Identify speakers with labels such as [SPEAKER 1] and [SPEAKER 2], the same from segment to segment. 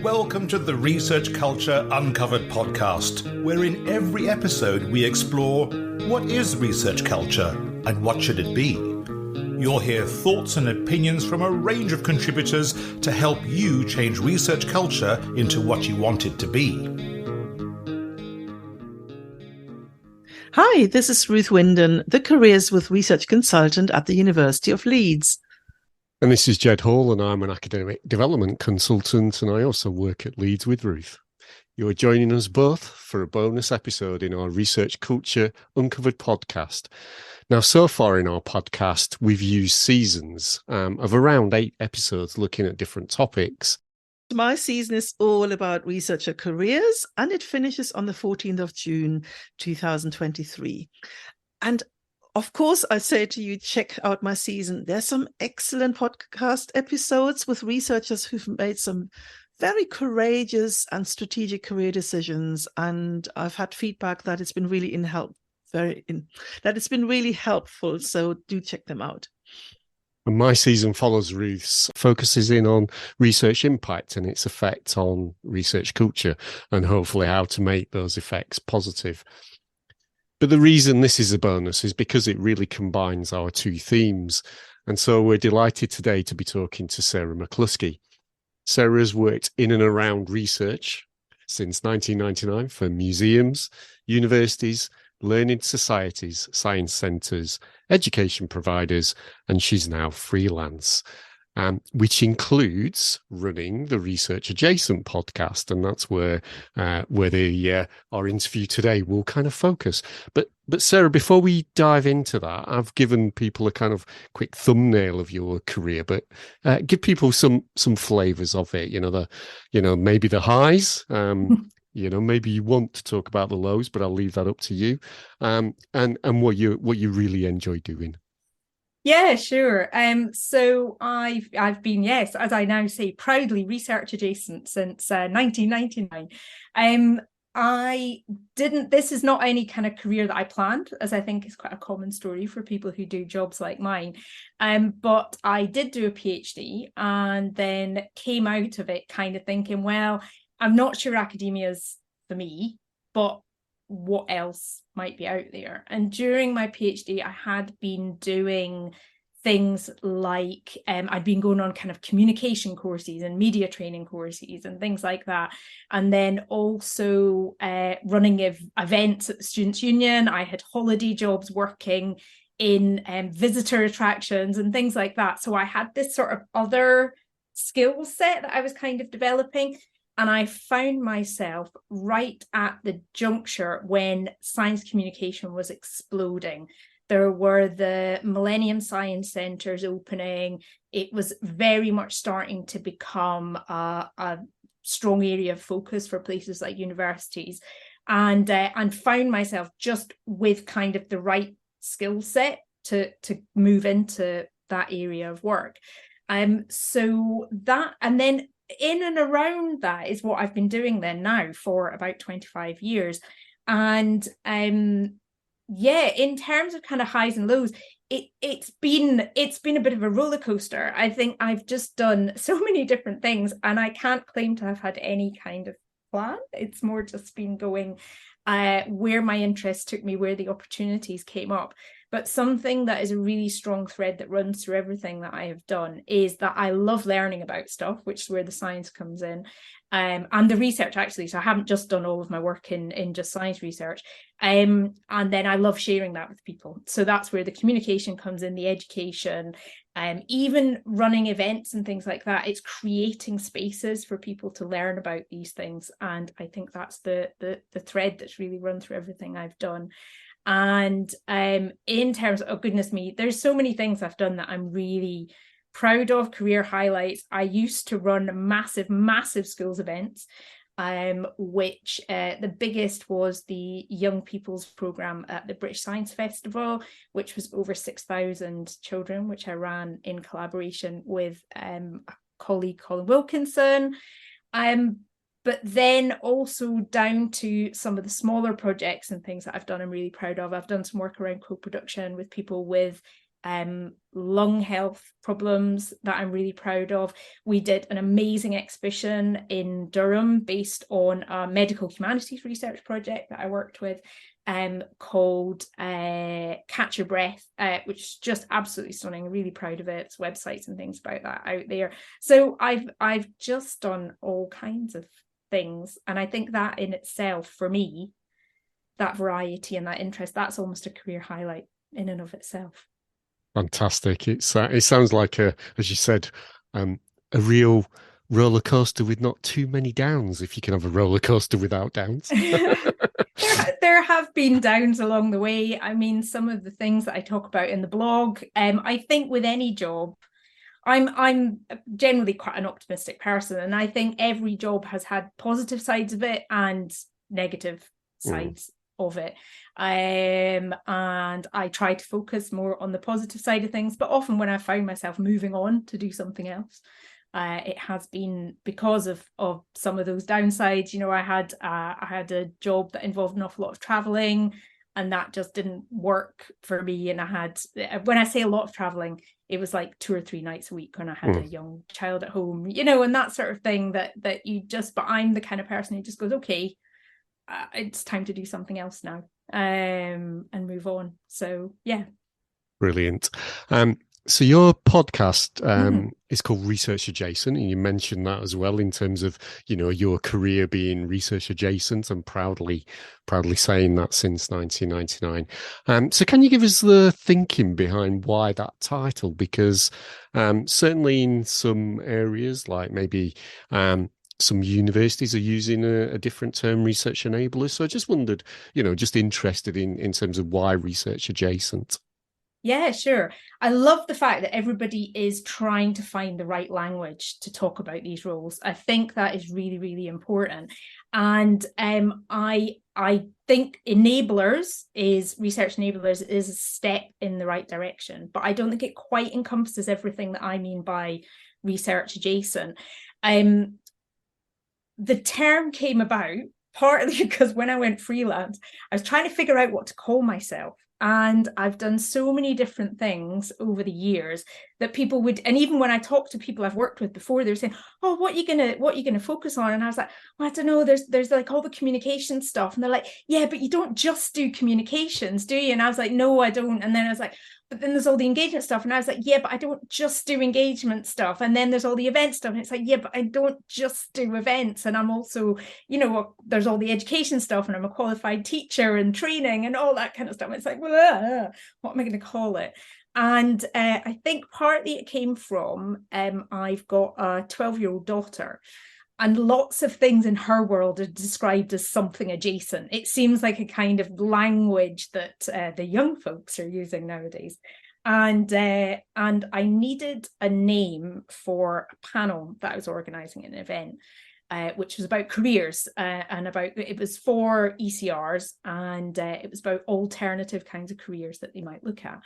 [SPEAKER 1] Welcome to the Research Culture Uncovered podcast, where in every episode we explore what is research culture and what should it be. You'll hear thoughts and opinions from a range of contributors to help you change research culture into what you want it to be.
[SPEAKER 2] Hi, this is Ruth Winden, the Careers with Research Consultant at the University of Leeds.
[SPEAKER 3] And this is Ged Hall, and I'm an academic development consultant, and I also work at Leeds with Ruth. You're joining us both for a bonus episode in our Research Culture Uncovered podcast. Now, so far in our podcast, we've used seasons of around 8 episodes looking at different topics.
[SPEAKER 2] My season is all about researcher careers, and it finishes on the 14th of June, 2023. And of course, I say to you, check out my season. There's some excellent podcast episodes with researchers who've made some very courageous and strategic career decisions. And I've had feedback that it's been really it's been really helpful. So do check them out.
[SPEAKER 3] And my season follows Ruth's, focuses in on research impact and its effect on research culture, and hopefully how to make those effects positive. But the reason this is a bonus is because it really combines our 2 themes. And so we're delighted today to be talking to Sarah McLusky. Sarah has worked in and around research since 1999 for museums, universities, learning societies, science centres, education providers, and she's now freelance, which includes running the Research Adjacent podcast, and that's where our interview today will kind of focus. But Sarah, before we dive into that, I've given people a kind of quick thumbnail of your career, but give people some flavours of it. Maybe the highs. Maybe you want to talk about the lows, but I'll leave that up to you. And what you really enjoy doing.
[SPEAKER 4] Yeah, sure. So I've been, yes, as I now say, proudly research adjacent since 1999. This is not any kind of career that I planned, as I think is quite a common story for people who do jobs like mine. But I did do a PhD and then came out of it kind of thinking, well, I'm not sure academia's for me, but what else might be out there? And during my PhD, I had been doing things like I'd been going on kind of communication courses and media training courses and things like that. And then also running events at the Students' Union. I had holiday jobs working in visitor attractions and things like that. So I had this sort of other skill set that I was kind of developing. And I found myself right at the juncture when science communication was exploding. There were the Millennium Science Centres opening. It was very much starting to become a strong area of focus for places like universities, and found myself just with kind of the right skill set to move into that area of work. So that, and then in and around that is what I've been doing then now for about 25 years. And in terms of kind of highs and lows, it's been a bit of a roller coaster. I think I've just done so many different things and I can't claim to have had any kind of plan. It's more just been going where my interests took me, where the opportunities came up. But something that is a really strong thread that runs through everything that I have done is that I love learning about stuff, which is where the science comes in, and the research, actually. So I haven't just done all of my work in just science research. And then I love sharing that with people. So that's where the communication comes in, the education, even running events and things like that. It's creating spaces for people to learn about these things. And I think that's the thread that's really run through everything I've done. And in terms of, oh goodness me, there's so many things I've done that I'm really proud of. Career highlights: I used to run massive schools events, which the biggest was the Young People's Programme at the British Science Festival, which was over 6,000 children, which I ran in collaboration with a colleague, Colin Wilkinson. But then also down to some of the smaller projects and things that I've done I'm really proud of. I've done some work around co-production with people with lung health problems that I'm really proud of. We did an amazing exhibition in Durham based on a medical humanities research project that I worked with, called Catch Your Breath, which is just absolutely stunning. Really proud of it. There's websites and things about that out there. So I've just done all kinds of things, and I think that in itself, for me, that variety and that interest, that's almost a career highlight in and of itself.
[SPEAKER 3] Fantastic. It sounds like, as you said, a real roller coaster with not too many downs, if you can have a roller coaster without downs.
[SPEAKER 4] There have been downs along the way. I mean, some of the things that I talk about in the blog, I think with any job, I'm generally quite an optimistic person, and I think every job has had positive sides of it and negative sides of it. And I try to focus more on the positive side of things, but often when I found myself moving on to do something else, it has been because of some of those downsides. You know, I had a job that involved an awful lot of traveling, and that just didn't work for me. And I had, when I say a lot of traveling, it was like 2 or 3 nights a week when I had a young child at home, you know, and that sort of thing that you just, but I'm the kind of person who just goes, okay, it's time to do something else now, and move on. So yeah.
[SPEAKER 3] Brilliant. So your podcast is called Research Adjacent, and you mentioned that as well in terms of, you know, your career being research adjacent, and proudly saying that since 1999. So can you give us the thinking behind why that title? Because certainly in some areas, like maybe some universities are using a different term, research enabler. So I just wondered, you know, just interested in terms of why research adjacent.
[SPEAKER 4] Yeah, sure. I love the fact that everybody is trying to find the right language to talk about these roles. I think that is really, really important. And I think research enablers is a step in the right direction, but I don't think it quite encompasses everything that I mean by research adjacent. The term came about partly because when I went freelance, I was trying to figure out what to call myself. And I've done so many different things over the years that people would, and even when I talk to people I've worked with before, they're saying, "Oh, what are you gonna focus on?" And I was like, "Well, I don't know. There's like all the communication stuff." And they're like, "Yeah, but you don't just do communications, do you?" And I was like, "No, I don't." And then I was like, "But then there's all the engagement stuff." And I was like, "Yeah, but I don't just do engagement stuff." And then there's all the event stuff. And it's like, "Yeah, but I don't just do events. And I'm also, you know, there's all the education stuff, and I'm a qualified teacher and training and all that kind of stuff." It's like, well, what am I going to call it? And I think partly it came from, I've got a 12-year-old daughter, and lots of things in her world are described as something adjacent. It seems like a kind of language that the young folks are using nowadays. And I needed a name for a panel that I was organising at an event, which was about careers, and it was for ECRs, and it was about alternative kinds of careers that they might look at.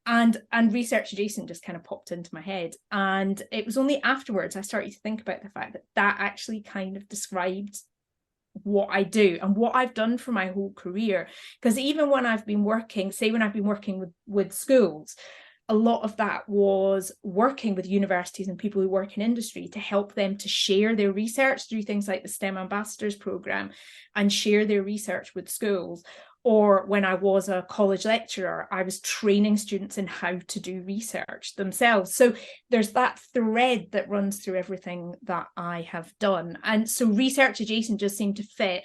[SPEAKER 4] And research adjacent just kind of popped into my head. And it was only afterwards I started to think about the fact that actually kind of described what I do and what I've done for my whole career. Because even when I've been working, with schools, a lot of that was working with universities and people who work in industry to help them to share their research through things like the STEM Ambassadors Programme and share their research with schools. Or when I was a college lecturer, I was training students in how to do research themselves. So there's that thread that runs through everything that I have done. And so research adjacent just seemed to fit.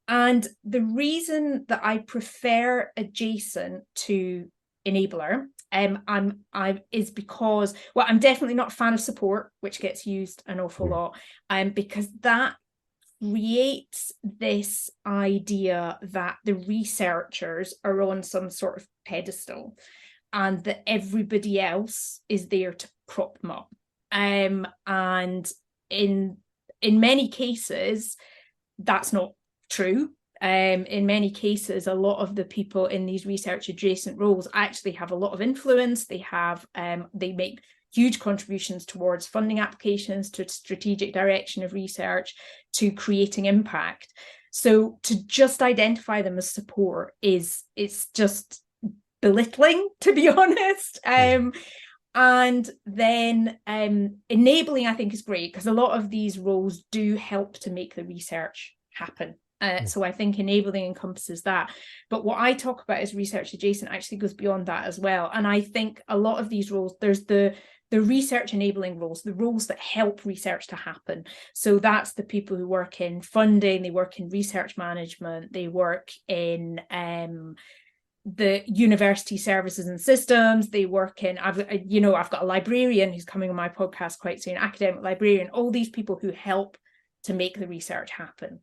[SPEAKER 4] And the reason that I prefer adjacent to enabler is because, well, I'm definitely not a fan of support, which gets used an awful lot, because that creates this idea that the researchers are on some sort of pedestal and that everybody else is there to prop them up. And in many cases, that's not true. In many cases, a lot of the people in these research adjacent roles actually have a lot of influence. They make huge contributions towards funding applications, to strategic direction of research, to creating impact. So to just identify them as support it's just belittling, to be honest. And then enabling, I think, is great, because a lot of these roles do help to make the research happen. So I think enabling encompasses that. But what I talk about as research adjacent actually goes beyond that as well. And I think a lot of these roles, there's the research enabling roles, the roles that help research to happen. So that's the people who work in funding, they work in research management, they work in the university services and systems, they work in, I've got a librarian who's coming on my podcast quite soon, academic librarian, all these people who help to make the research happen.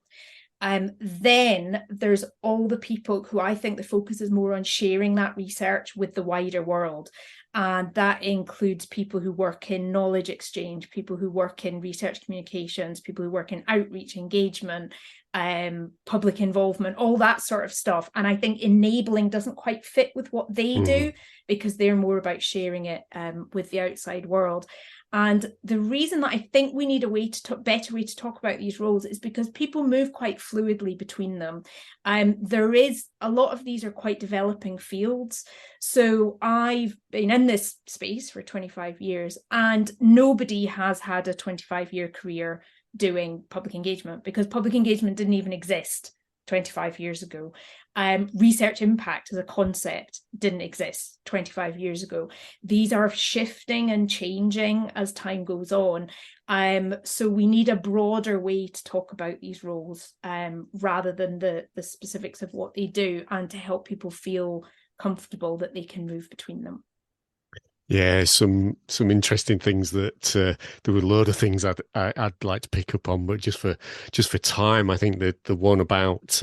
[SPEAKER 4] Then there's all the people who I think the focus is more on sharing that research with the wider world. And that includes people who work in knowledge exchange, people who work in research communications, people who work in outreach engagement, public involvement, all that sort of stuff. And I think enabling doesn't quite fit with what they do, because they're more about sharing it with the outside world. And the reason that I think we need a better way to talk about these roles is because people move quite fluidly between them. There is a lot of these are quite developing fields. So I've been in this space for 25 years and nobody has had a 25-year career doing public engagement, because public engagement didn't even exist 25 years ago. Research impact as a concept didn't exist 25 years ago. These are shifting and changing as time goes on. So we need a broader way to talk about these roles rather than the specifics of what they do, and to help people feel comfortable that they can move between them.
[SPEAKER 3] Yeah, some interesting things that there were a load of things I'd like to pick up on, but just for time, I think that the one about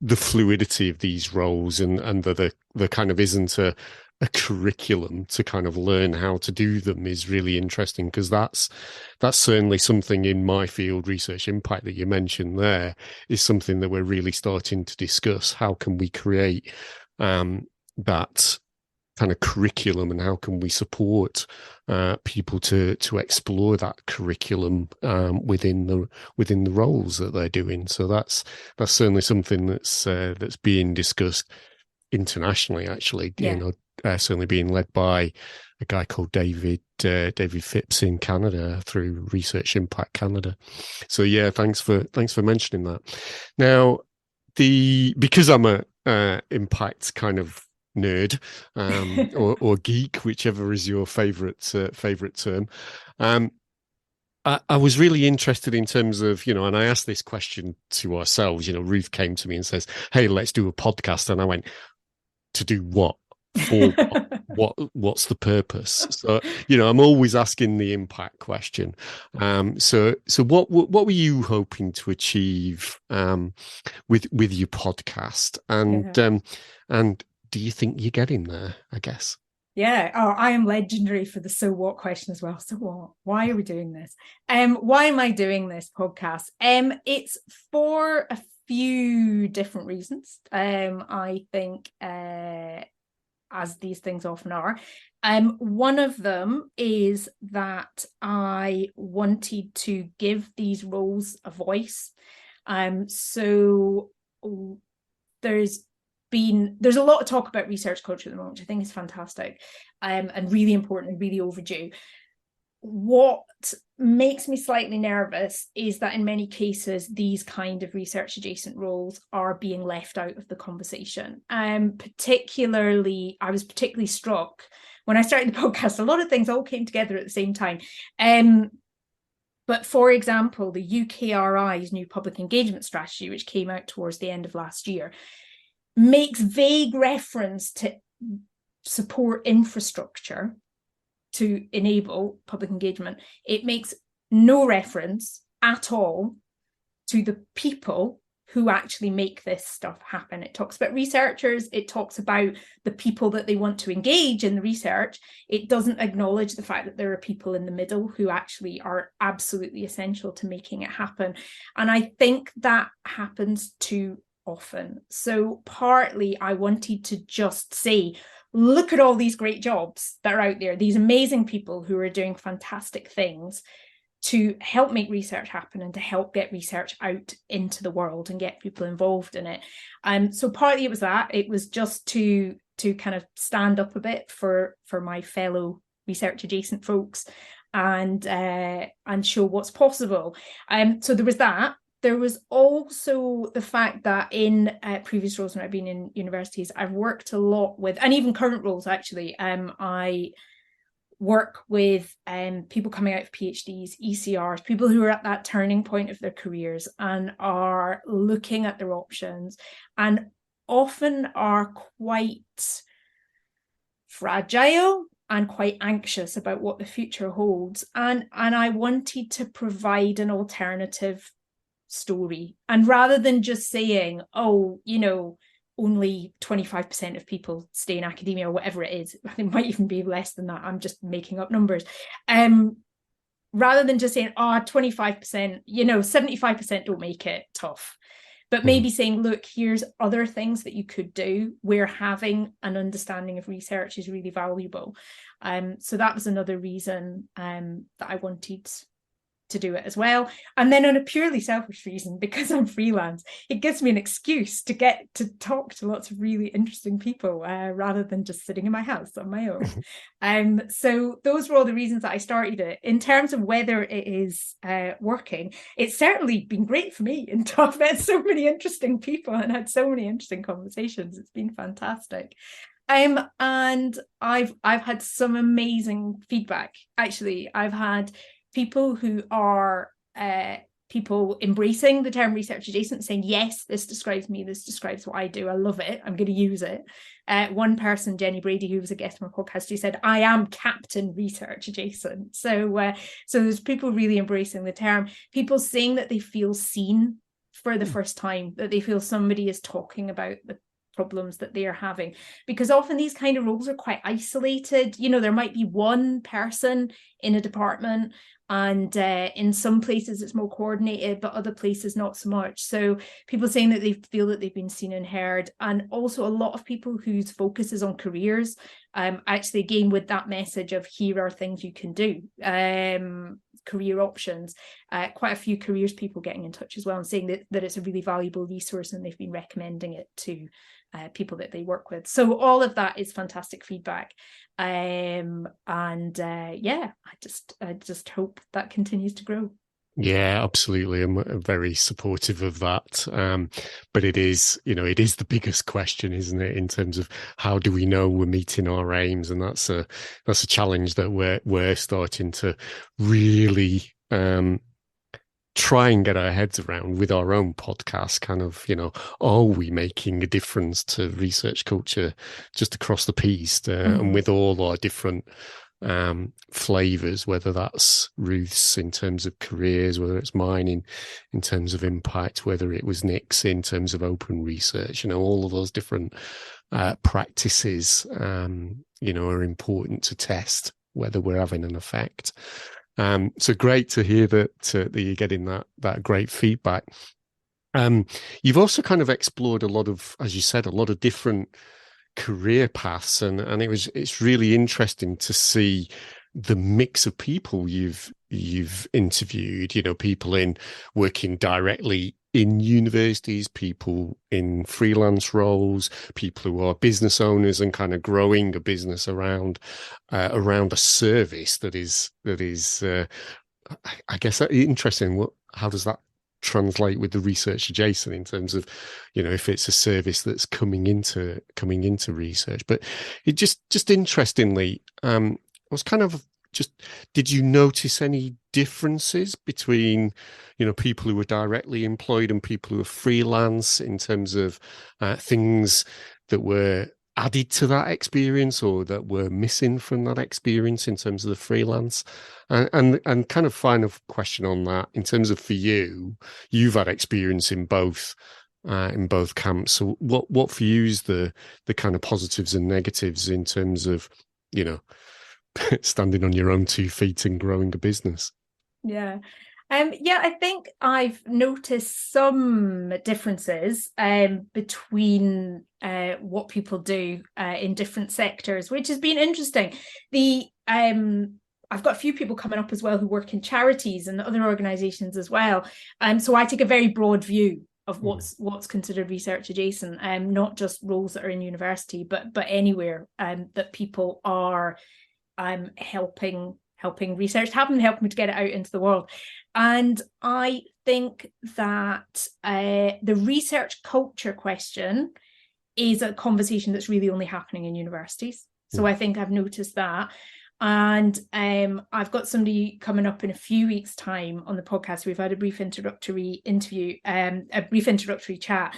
[SPEAKER 3] the fluidity of these roles and the kind of isn't a curriculum to kind of learn how to do them is really interesting, because that's certainly something in my field, research impact, that you mentioned there, is something that we're really starting to discuss. How can we create that kind of curriculum, and how can we support people to explore that curriculum within the roles that they're doing? So that's certainly something that's being discussed internationally, actually. Certainly being led by a guy called David Phipps in Canada through Research Impact Canada. So yeah, thanks for mentioning that. Now, because I'm a impact kind of nerd or geek, whichever is your favorite term, I was really interested in terms of, and I asked this question to ourselves. Ruth came to me and says, "Hey, let's do a podcast," and I went, "To do what? For what? What's the purpose?" So I'm always asking the impact question. So what were you hoping to achieve with your podcast, and do you think you're getting there, I guess?
[SPEAKER 4] Yeah. Oh, I am legendary for the so what question as well. So what? Why are we doing this? Why am I doing this podcast? It's for a few different reasons. I think as these things often are. One of them is that I wanted to give these roles a voice. So there's a lot of talk about research culture at the moment, which I think is fantastic and really important and really overdue. What makes me slightly nervous is that in many cases, these kind of research adjacent roles are being left out of the conversation. I was particularly struck when I started the podcast. A lot of things all came together at the same time. But for example, the UKRI's new public engagement strategy, which came out towards the end of last year, makes vague reference to support infrastructure to enable public engagement. It makes no reference at all to the people who actually make this stuff happen. It talks about researchers, it talks about the people that they want to engage in the research. It doesn't acknowledge the fact that there are people in the middle who actually are absolutely essential to making it happen. And I think that happens too often. So partly I wanted to just say, look at all these great jobs that are out there, these amazing people who are doing fantastic things. to help make research happen and to help get research out into the world and get people involved in it. So partly it was that. It was just to kind of stand up a bit for my fellow research adjacent folks and show what's possible. So there was that. There was also the fact that in previous roles when I've been in universities, I've worked a lot with, and even current roles actually, I work with people coming out of PhDs, ECRs, people who are at that turning point of their careers and are looking at their options and often are quite fragile and quite anxious about what the future holds. And I wanted to provide an alternative story. And rather than just saying, oh, you know, only 25% of people stay in academia or whatever it is, it might even be less than that, I'm just making up numbers, rather than just saying 25%, you know, 75% don't make it, tough, but maybe saying, look, here's other things that you could do where having an understanding of research is really valuable. So that was another reason that I wanted to do it as well. And then on a purely selfish reason, because I'm freelance, it gives me an excuse to get to talk to lots of really interesting people rather than just sitting in my house on my own. So those were all the reasons that I started it. In terms of whether it is working, it's certainly been great for me, and I've met so many interesting people and had so many interesting conversations. It's been fantastic. And I've had some amazing feedback. Actually, I've had people who are people embracing the term research adjacent, saying, yes, this describes me, this describes what I do, I love it, I'm going to use it. One person, Jenny Brady, who was a guest on my podcast, who said, I am Captain Research Adjacent. So there's people really embracing the term, people saying that they feel seen for the first time, that they feel somebody is talking about the problems that they are having, because often these kind of roles are quite isolated. You know, there might be one person in a department, and in some places it's more coordinated, but other places not so much. So people saying that they feel that they've been seen and heard, and also a lot of people whose focus is on careers, actually again with that message of here are things you can do, career options. Quite a few careers people getting in touch as well and saying that it's a really valuable resource, and they've been recommending it to people that they work with. So all of that is fantastic feedback. Yeah, I just hope that continues to grow.
[SPEAKER 3] Yeah, absolutely. I'm very supportive of that. But it is, you know, it is the biggest question, isn't it, in terms of how do we know we're meeting our aims? And that's a challenge that we're starting to really try and get our heads around with our own podcast. Kind of, you know, are we making a difference to research culture just across the piece, and with all our different flavors, whether that's Ruth's in terms of careers, whether it's mine in terms of impact, whether it was Nick's in terms of open research, you know, all of those different practices, you know, are important to test whether we're having an effect. So great to hear that you're getting that great feedback. You've also kind of explored a lot of, as you said, a lot of different career paths, and it's really interesting to see the mix of people you've interviewed. You know, people in working directly in universities, people in freelance roles, people who are business owners and kind of growing a business around a service that is I guess interesting. How does that translate with the research adjacent in terms of, you know, if it's a service that's coming into research? But it just interestingly, I was kind of did you notice any differences between, you know, people who were directly employed and people who are freelance in terms of things that were added to that experience or that were missing from that experience in terms of the freelance? And kind of final question on that, in terms of for you've had experience in both camps. So what for you is the kind of positives and negatives in terms of, you know, standing on your own 2 feet and growing a business?
[SPEAKER 4] Yeah, I think I've noticed some differences between what people do in different sectors, which has been interesting. I've got a few people coming up as well who work in charities and other organisations as well. So I take a very broad view of what's considered research adjacent, not just roles that are in university, but anywhere that people are helping research happen, helping to get it out into the world. And I think that the research culture question is a conversation that's really only happening in universities. So I think I've noticed that. And I've got somebody coming up in a few weeks' time on the podcast. We've had a brief introductory interview, a brief introductory chat.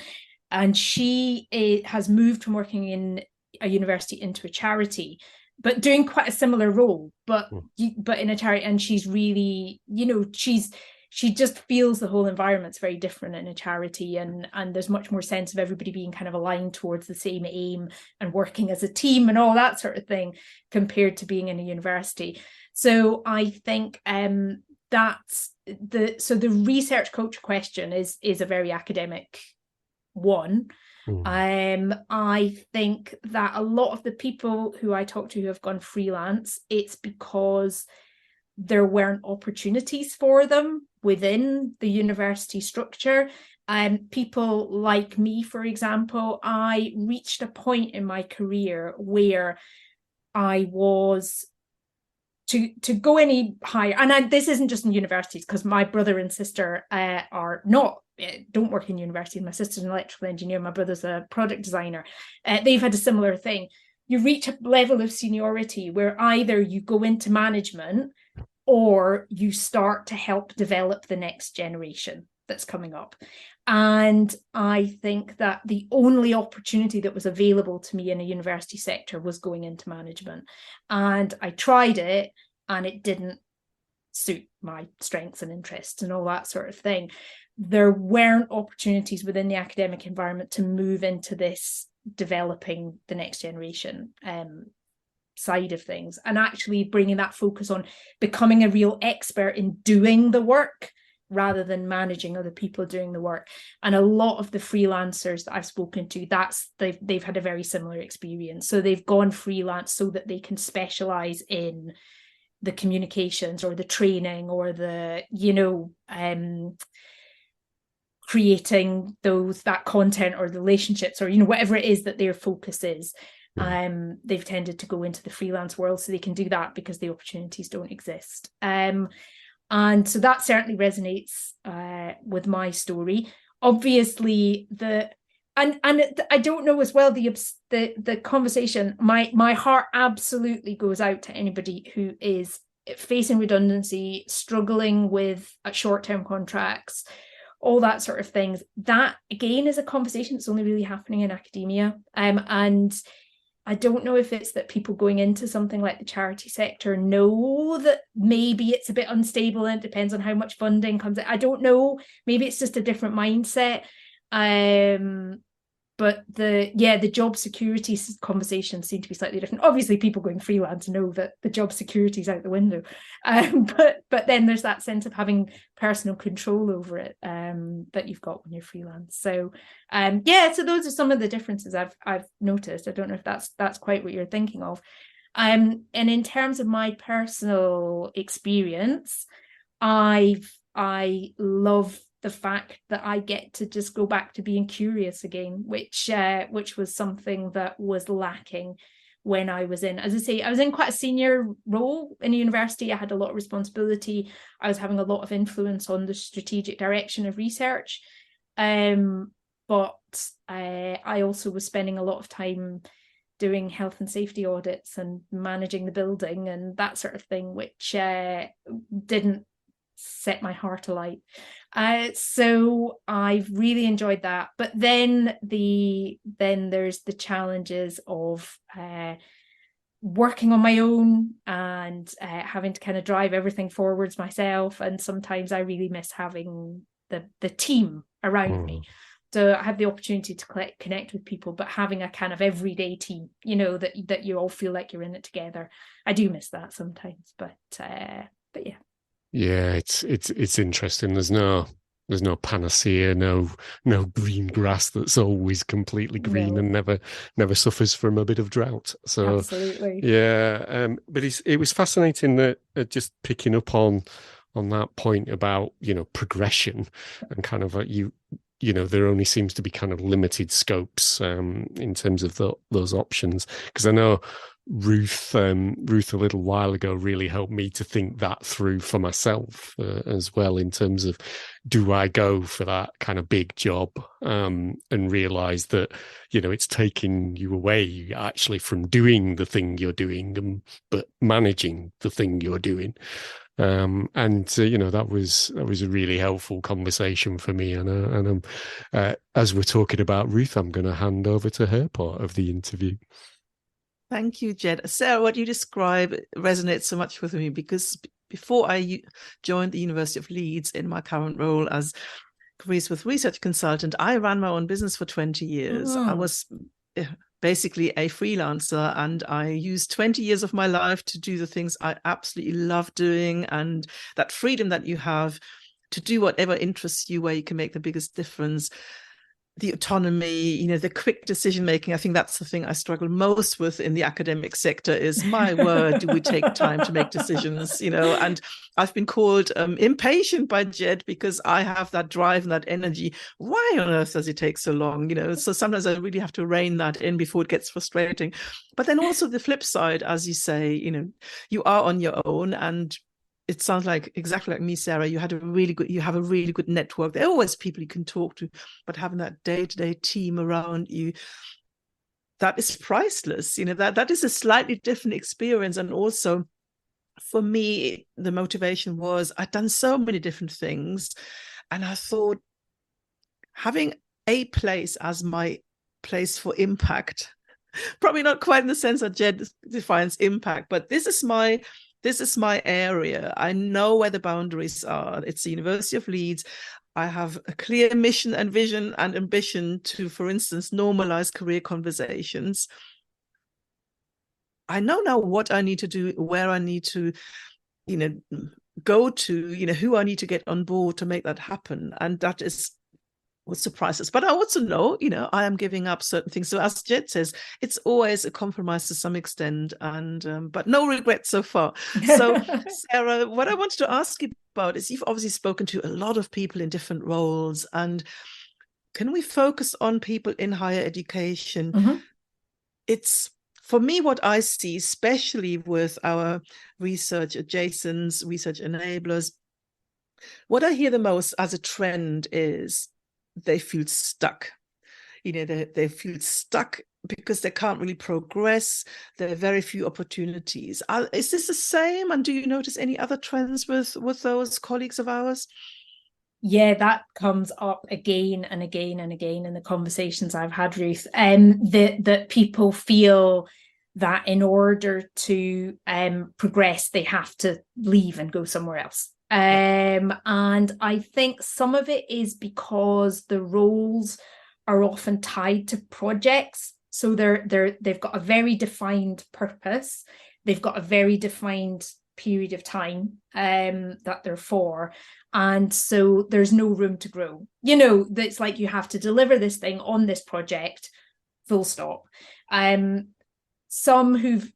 [SPEAKER 4] And she has moved from working in a university into a charity, but doing quite a similar role, but in a charity. And she's really, she just feels the whole environment's very different in a charity, and there's much more sense of everybody being kind of aligned towards the same aim and working as a team and all that sort of thing, compared to being in a university. So I think that's the research culture question is a very academic one. I think that a lot of the people who I talk to who have gone freelance, it's because there weren't opportunities for them within the university structure. People like me, for example, I reached a point in my career where I was to go any higher, and this isn't just in universities, because my brother and sister don't work in universities. My sister's an electrical engineer, my brother's a product designer. They've had a similar thing. You reach a level of seniority where either you go into management or you start to help develop the next generation that's coming up. And I think that the only opportunity that was available to me in a university sector was going into management. And I tried it, and it didn't suit my strengths and interests and all that sort of thing. There weren't opportunities within the academic environment to move into this developing the next generation side of things, and actually bringing that focus on becoming a real expert in doing the work rather than managing other people doing the work. And a lot of the freelancers that I've spoken to, they've had a very similar experience. So they've gone freelance so that they can specialize in the communications or the training or the creating that content or the relationships, or whatever it is that their focus is. They've tended to go into the freelance world so they can do that because the opportunities don't exist. And so that certainly resonates with my story. Obviously, and I don't know as well, the conversation, my heart absolutely goes out to anybody who is facing redundancy, struggling with short-term contracts, all that sort of things. That, again, is a conversation that's only really happening in academia. And I don't know if it's that people going into something like the charity sector know that maybe it's a bit unstable and it depends on how much funding comes in. I don't know. Maybe it's just a different mindset. But the job security conversations seem to be slightly different. Obviously, people going freelance know that the job security is out the window. But then there's that sense of having personal control over it that you've got when you're freelance. So so those are some of the differences I've noticed. I don't know if that's quite what you're thinking of. And in terms of my personal experience, I love the fact that I get to just go back to being curious again, which was something that was lacking when I was in, as I say, I was in quite a senior role in a university. I had a lot of responsibility. I was having a lot of influence on the strategic direction of research. But I also was spending a lot of time doing health and safety audits and managing the building and that sort of thing, which didn't set my heart alight. So I've really enjoyed that. But then there's the challenges of working on my own and having to kind of drive everything forwards myself. And sometimes I really miss having the team around me. So I have the opportunity to connect with people, but having a kind of everyday team, that you all feel like you're in it together. I do miss that sometimes, but yeah.
[SPEAKER 3] Yeah, it's interesting. There's no There's no panacea, no green grass that's always completely green and never suffers from a bit of drought. So
[SPEAKER 4] absolutely,
[SPEAKER 3] yeah. But it was fascinating that just picking up on that point about progression and kind of like there only seems to be kind of limited scopes in terms of those options, because I know Ruth a little while ago really helped me to think that through for myself as well, in terms of, do I go for that kind of big job and realize that it's taking you away actually from doing the thing you're doing, but managing the thing you're doing. That was a really helpful conversation for me, and as we're talking about Ruth, I'm going to hand over to her part of the interview.
[SPEAKER 2] Thank you, Ged. Sarah, what you describe resonates so much with me, because before I joined the University of Leeds in my current role as Careers with Research consultant, I ran my own business for 20 years. I was basically a freelancer, and I used 20 years of my life to do the things I absolutely love doing, and that freedom that you have to do whatever interests you, where you can make the biggest difference. The autonomy, the quick decision making. I think that's the thing I struggle most with in the academic sector, is, my word, do we take time to make decisions, and I've been called impatient by Ged because I have that drive and that energy. Why on earth does it take so long? So sometimes I really have to rein that in before it gets frustrating. But then also the flip side, as you say, you are on your own, and it sounds like exactly like me, Sarah. You have a really good network. There are always people you can talk to, but having that day-to-day team around you, that is priceless. That is a slightly different experience. And also, for me, the motivation was, I'd done so many different things, and I thought, having a place as my place for impact, probably not quite in the sense that Ged defines impact, but this is my area. I know where the boundaries are. It's the University of Leeds. I have a clear mission and vision and ambition to, for instance, normalize career conversations. I know now what I need to do, where I need to, go to, who I need to get on board to make that happen. And that is what surprises. But I also know, I am giving up certain things. So as Ged says, it's always a compromise to some extent, and but no regrets so far. So Sarah, what I wanted to ask you about is, you've obviously spoken to a lot of people in different roles, and can we focus on people in higher education?
[SPEAKER 4] Mm-hmm.
[SPEAKER 2] It's, for me, what I see, especially with our research adjacents, research enablers, what I hear the most as a trend is they feel stuck. They feel stuck because they can't really progress. There are very few opportunities. Is this the same? And do you notice any other trends with those colleagues of ours?
[SPEAKER 4] Yeah, that comes up again and again and again in the conversations I've had, Ruth. That people feel that in order to progress, they have to leave and go somewhere else. And I think some of it is because the roles are often tied to projects. So they've got a very defined purpose. They've got a very defined period of time that they're for. And so there's no room to grow. It's like you have to deliver this thing on this project, full stop. Some who've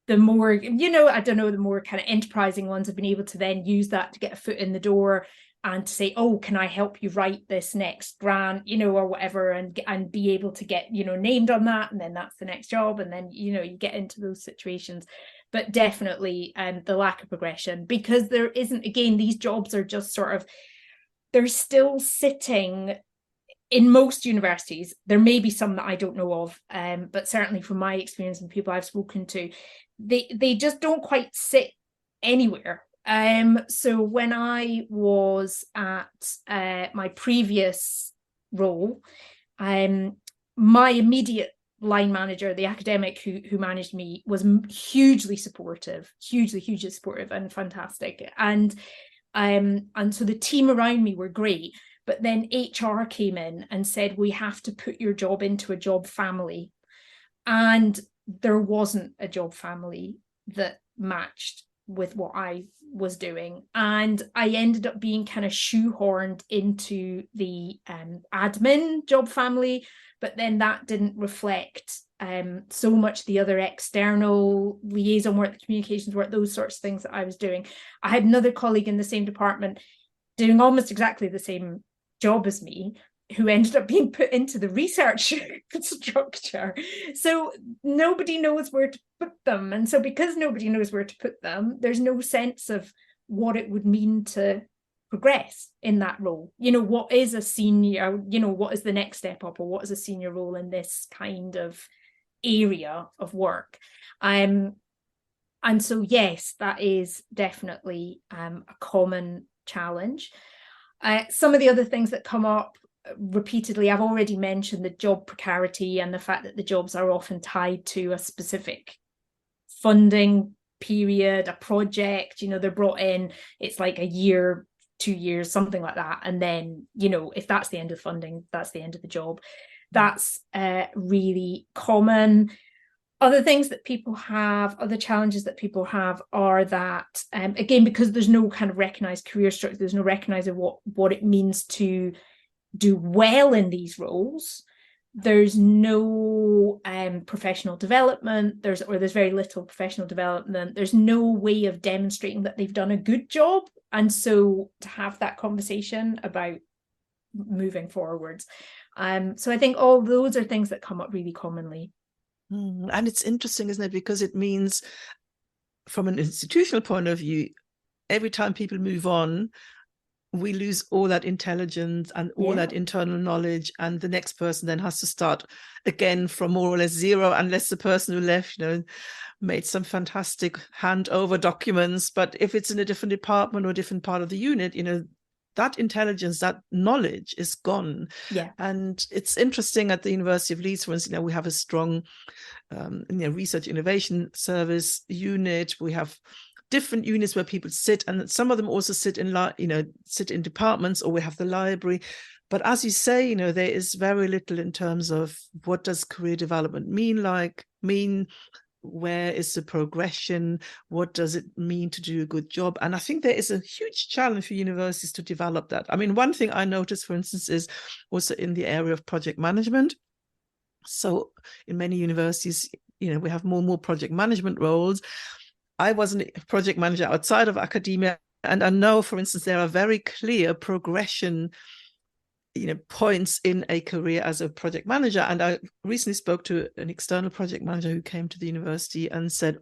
[SPEAKER 4] the more, I don't know, the more kind of enterprising ones have been able to then use that to get a foot in the door and to say, oh, can I help you write this next grant, or whatever, and be able to get, named on that. And then that's the next job. And then, you get into those situations. But definitely the lack of progression, because there isn't, again, these jobs are just sort of, they're still sitting in most universities. There may be some that I don't know of, but certainly from my experience and people I've spoken to, they just don't quite sit anywhere. So when I was at my previous role, my immediate line manager, the academic who managed me, was hugely supportive and fantastic. And so the team around me were great. But then HR came in and said, we have to put your job into a job family. And there wasn't a job family that matched with what I was doing. And I ended up being kind of shoehorned into the admin job family, but then that didn't reflect so much the other external liaison work, the communications work, those sorts of things that I was doing. I had another colleague in the same department doing almost exactly the same job as me, who ended up being put into the research structure. So nobody knows where to put them. And so because nobody knows where to put them, there's no sense of what it would mean to progress in that role. What is a senior, what is the next step up, or what is a senior role in this kind of area of work? And so, yes, that is definitely a common challenge. Some of the other things that come up repeatedly, I've already mentioned the job precarity and the fact that the jobs are often tied to a specific funding period, a project. They're brought in, it's like a year, 2 years, something like that, and then if that's the end of funding, that's the end of the job. That's really common. Other things that people have, other challenges that people have are that, again, because there's no kind of recognized career structure, there's no recognizing what it means to do well in these roles. There's no professional development. There's very little professional development. There's no way of demonstrating that they've done a good job. And so to have that conversation about moving forwards. So I think all those are things that come up really commonly.
[SPEAKER 2] And it's interesting, isn't it? Because it means from an institutional point of view, every time people move on, we lose all that intelligence and all that internal knowledge, and the next person then has to start again from more or less zero, unless the person who left, made some fantastic handover documents. But if it's in a different department or a different part of the unit, that intelligence, that knowledge is gone.
[SPEAKER 4] Yeah.
[SPEAKER 2] And it's interesting at the University of Leeds, for instance, we have a strong research innovation service unit. We have different units where people sit, and some of them also sit in departments, or we have the library. But as you say, there is very little in terms of what does career development mean, where is the progression, what does it mean to do a good job? And I think there is a huge challenge for universities to develop that. I mean, one thing I noticed, for instance, is also in the area of project management. So in many universities, we have more and more project management roles. I wasn't a project manager outside of academia, and I know, for instance, there are very clear progression points in a career as a project manager. And I recently spoke to an external project manager who came to the university and said,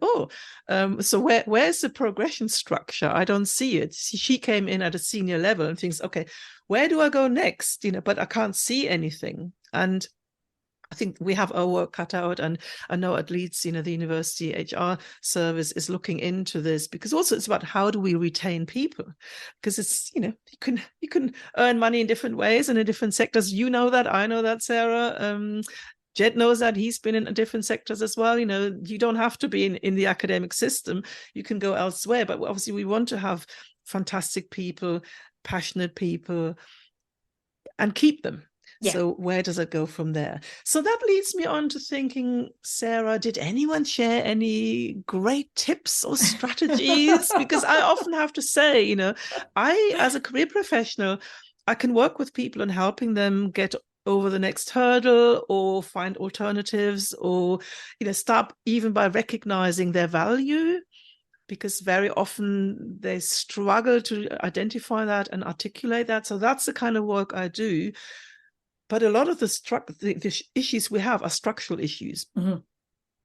[SPEAKER 2] so where's the progression structure? I don't see it. She came in at a senior level and thinks, okay, where do I go next? But I can't see anything. And I think we have our work cut out, and I know at Leeds, the university HR service is looking into this, because also it's about how do we retain people, because it's you can earn money in different ways and in different sectors. You know that, I know that, Sarah. Ged knows that, he's been in different sectors as well. You don't have to be in the academic system, you can go elsewhere. But obviously we want to have fantastic people, passionate people, and keep them. Yeah. So where does it go from there? So that leads me on to thinking, Sarah, did anyone share any great tips or strategies? Because I often have to say, I, as a career professional, I can work with people on helping them get over the next hurdle, or find alternatives, or, start even by recognizing their value, because very often they struggle to identify that and articulate that. So that's the kind of work I do. But a lot of the issues we have are structural issues. Mm-hmm.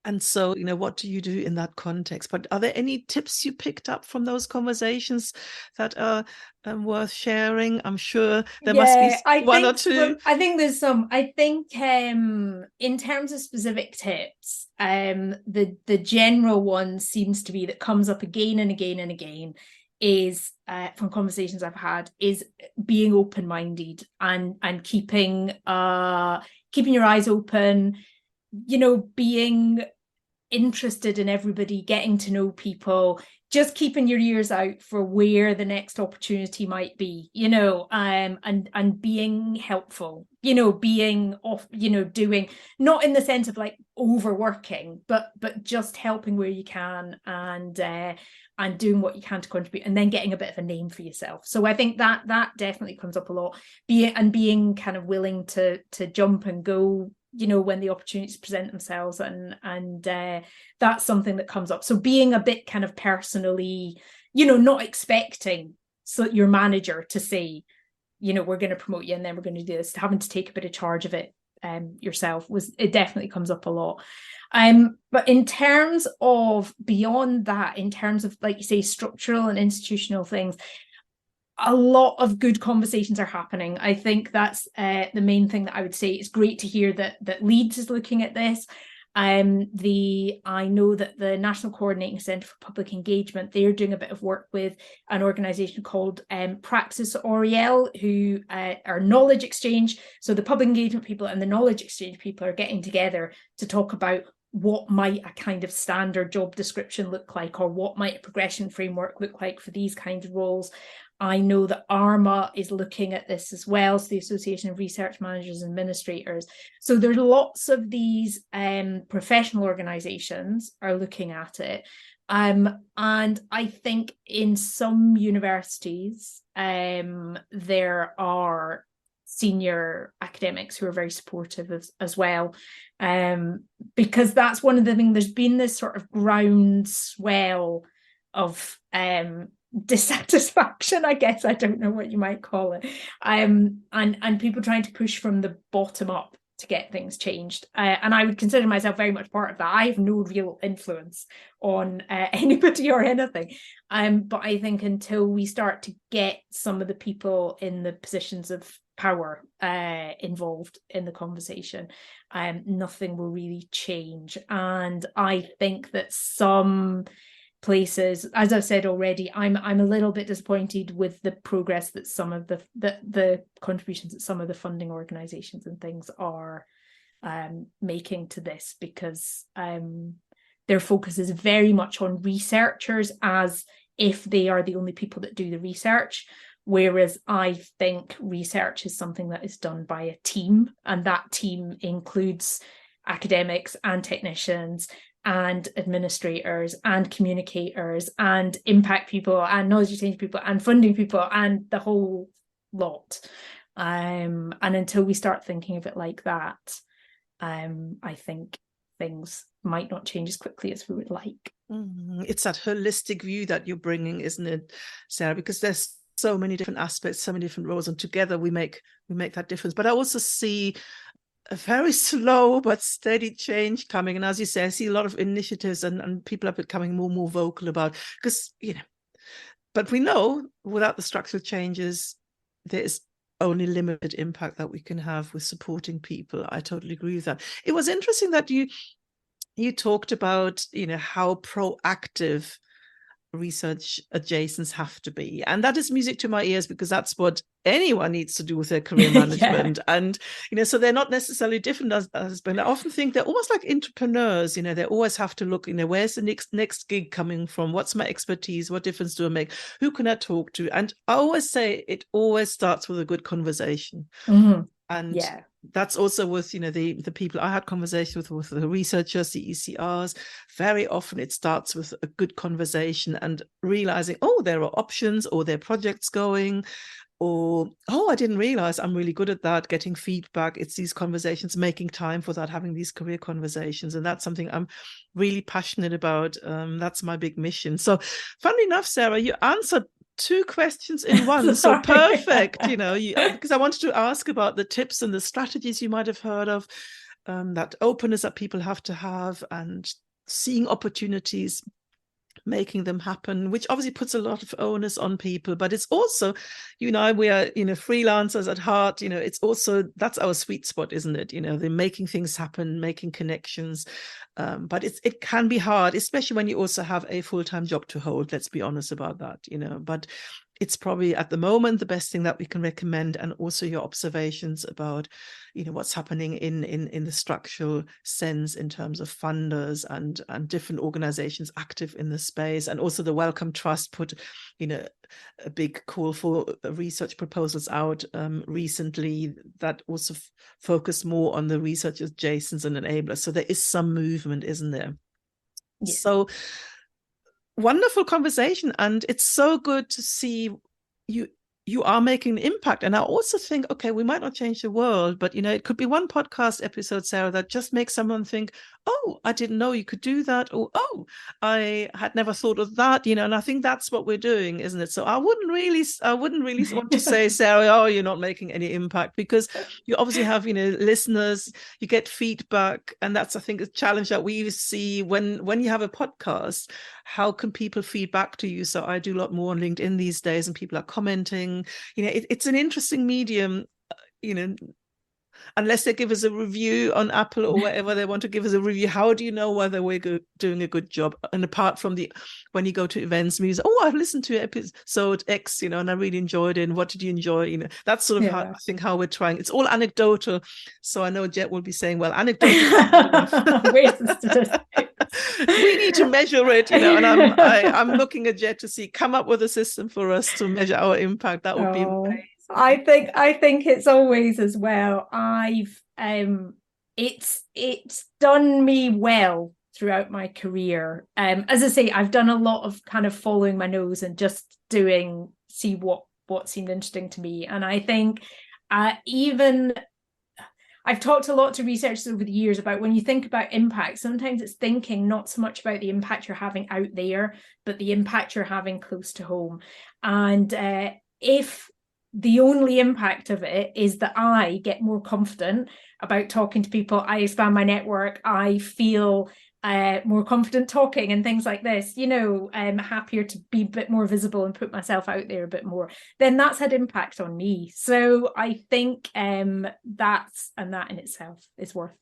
[SPEAKER 2] And so, what do you do in that context? But are there any tips you picked up from those conversations that are worth sharing? I'm sure there must be one or two.
[SPEAKER 4] I think there's some. I think in terms of specific tips, the general one seems to be, that comes up again and again and again, is from conversations I've had, is being open-minded and keeping your eyes open, being interested in everybody, getting to know people, just keeping your ears out for where the next opportunity might be, and being helpful, being off, doing, not in the sense of like overworking, but just helping where you can, and and doing what you can to contribute, and then getting a bit of a name for yourself. So I think that definitely comes up a lot. Being kind of willing to jump and go, when the opportunities present themselves, and that's something that comes up. So being a bit kind of personally, not expecting your manager to say, we're going to promote you and then we're going to do this, having to take a bit of charge of it yourself, it definitely comes up a lot. But in terms of beyond that, in terms of, like you say, structural and institutional things, a lot of good conversations are happening. I think that's the main thing that I would say. It's great to hear that Leeds is looking at this. I know that the National Coordinating Centre for Public Engagement, they're doing a bit of work with an organisation called Praxis Oriel, who are knowledge exchange. So the public engagement people and the knowledge exchange people are getting together to talk about what might a kind of standard job description look like, or what might a progression framework look like for these kinds of roles. I know that ARMA is looking at this as well, so the Association of Research Managers and Administrators. So there's lots of these professional organisations are looking at it. And I think in some universities, there are senior academics who are very supportive as well, because that's one of the things. There's been this sort of groundswell of dissatisfaction, I guess, I don't know what you might call it, and people trying to push from the bottom up to get things changed, and I would consider myself very much part of that. I have no real influence on anybody or anything, but I think until we start to get some of the people in the positions of power involved in the conversation, nothing will really change. And I think that some places, as I've said already, I'm a little bit disappointed with the progress that some of the contributions that some of the funding organisations and things are making to this, because their focus is very much on researchers as if they are the only people that do the research, whereas I think research is something that is done by a team, and that team includes academics and technicians and administrators and communicators and impact people and knowledge exchange people and funding people and the whole lot. And until we start thinking of it like that, I think things might not change as quickly as we would like.
[SPEAKER 2] It's that holistic view that you're bringing, isn't it, Sarah? Because there's so many different aspects, so many different roles, and together we make that difference. But I also see a very slow but steady change coming. And as you say, I see a lot of initiatives and people are becoming more vocal about, because, but we know without the structural changes, there is only limited impact that we can have with supporting people. I totally agree with that. It was interesting that you talked about, how proactive research adjacents have to be, and that is music to my ears, because that's what anyone needs to do with their career management. Yeah. And so they're not necessarily different as but I often think they're almost like entrepreneurs. They always have to look, where's the next gig coming from, what's my expertise, what difference do I make, who can I talk to? And I always say it always starts with a good conversation. And that's also with the people I had conversations with the researchers, the ECRs. Very often it starts with a good conversation and realizing, there are options, or there are projects going, or I didn't realize I'm really good at that, getting feedback. It's these conversations, making time for that, having these career conversations, and that's something I'm really passionate about. That's my big mission. So funnily enough, Sarah, you answered 2 questions in one. So perfect, because I wanted to ask about the tips and the strategies you might have heard of, that openness that people have to have, and seeing opportunities, making them happen, which obviously puts a lot of onus on people. But it's also, we are, freelancers at heart. It's also, that's our sweet spot, isn't it? They're making things happen, making connections. But it can be hard, especially when you also have a full-time job to hold. Let's be honest about that, But it's probably at the moment the best thing that we can recommend, and also your observations about, what's happening in the structural sense in terms of funders and different organizations active in the space. And also the Wellcome Trust put, a big call for research proposals out recently that also focus more on the research adjacents and enablers. So there is some movement, isn't there? Yeah. So wonderful conversation, and it's so good to see you are making an impact. And I also think, okay, we might not change the world, but it could be one podcast episode, Sarah, that just makes someone think, oh, I didn't know you could do that, or oh, I had never thought of that, and I think that's what we're doing, isn't it? So I wouldn't really want to say, Sarah, oh, you're not making any impact, because you obviously have listeners, you get feedback, and that's, I think, a challenge that we see when you have a podcast. How can people feed back to you? So I do a lot more on LinkedIn these days, and people are commenting. It's an interesting medium, unless they give us a review on Apple or whatever they want to give us a review. How do you know whether we're doing a good job? And apart from when you go to events, you say, oh, I've listened to episode X, and I really enjoyed it. And what did you enjoy? That's sort of how, I think, how we're trying. It's all anecdotal. So I know Ged will be saying, well, anecdotal.
[SPEAKER 4] Where's the statistics?
[SPEAKER 2] We need to measure it, and I'm looking at Ged to come up with a system for us to measure our impact. That would be amazing.
[SPEAKER 4] I think it's always as well. It's done me well throughout my career. As I say, I've done a lot of kind of following my nose and just see what seemed interesting to me. And I think I've talked a lot to researchers over the years about when you think about impact, sometimes it's thinking not so much about the impact you're having out there, but the impact you're having close to home. And if the only impact of it is that I get more confident about talking to people, I expand my network, I feel more confident talking and things like this, happier to be a bit more visible and put myself out there a bit more, then that's had impact on me. So I think that in itself is worth.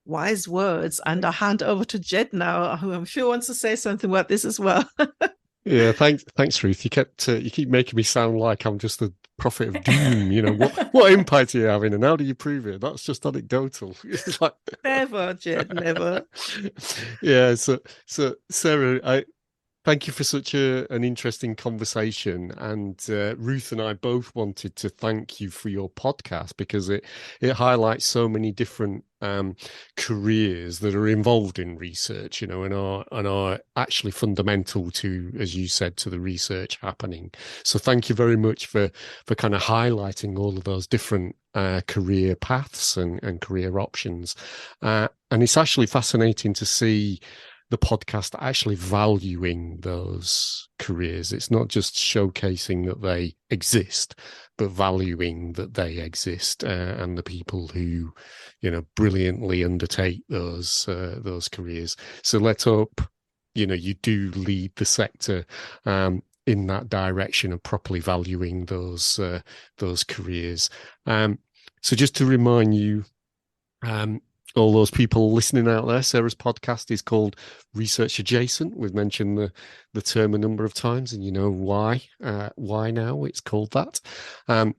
[SPEAKER 2] Wise words. And I'll hand over to Ged now, who I'm sure wants to say something about this as well.
[SPEAKER 3] Yeah, thanks, Ruth. You keep making me sound like I'm just the prophet of doom. What impact are you having, and how do you prove it? That's just anecdotal. It's like
[SPEAKER 2] never, Ged, never.
[SPEAKER 3] Yeah. So Sarah, thank you for such an interesting conversation. And Ruth and I both wanted to thank you for your podcast, because it highlights so many different careers that are involved in research, and are actually fundamental to, as you said, to the research happening. So thank you very much for kind of highlighting all of those different career paths and career options. And it's actually fascinating to see the podcast actually valuing those careers. It's not just showcasing that they exist, but valuing that they exist, and the people who, brilliantly undertake those careers. So let's hope, you do lead the sector in that direction of properly valuing those careers. So just to remind you, all those people listening out there, Sarah's podcast is called Research Adjacent. We've mentioned the term a number of times, and you know why now it's called that.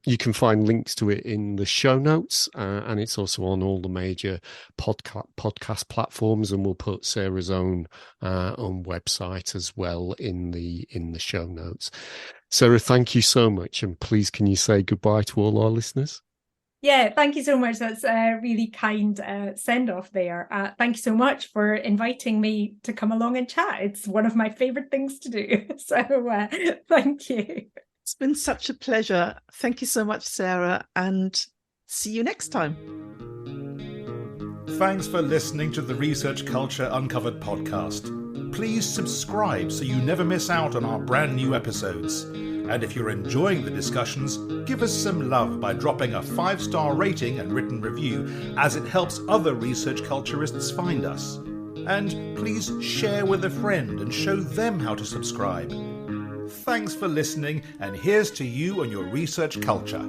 [SPEAKER 3] You can find links to it in the show notes, and it's also on all the major podcast platforms, and we'll put Sarah's own website as well in the show notes. Sarah, thank you so much, and please can you say goodbye to all our listeners?
[SPEAKER 4] Yeah, thank you so much. That's a really kind send-off there. Thank you so much for inviting me to come along and chat. It's one of my favourite things to do. So thank you.
[SPEAKER 2] It's been such a pleasure. Thank you so much, Sarah, and see you next time.
[SPEAKER 1] Thanks for listening to the Research Culture Uncovered podcast. Please subscribe so you never miss out on our brand new episodes. And if you're enjoying the discussions, give us some love by dropping a 5-star rating and written review, as it helps other research culturists find us. And please share with a friend and show them how to subscribe. Thanks for listening, and here's to you and your research culture.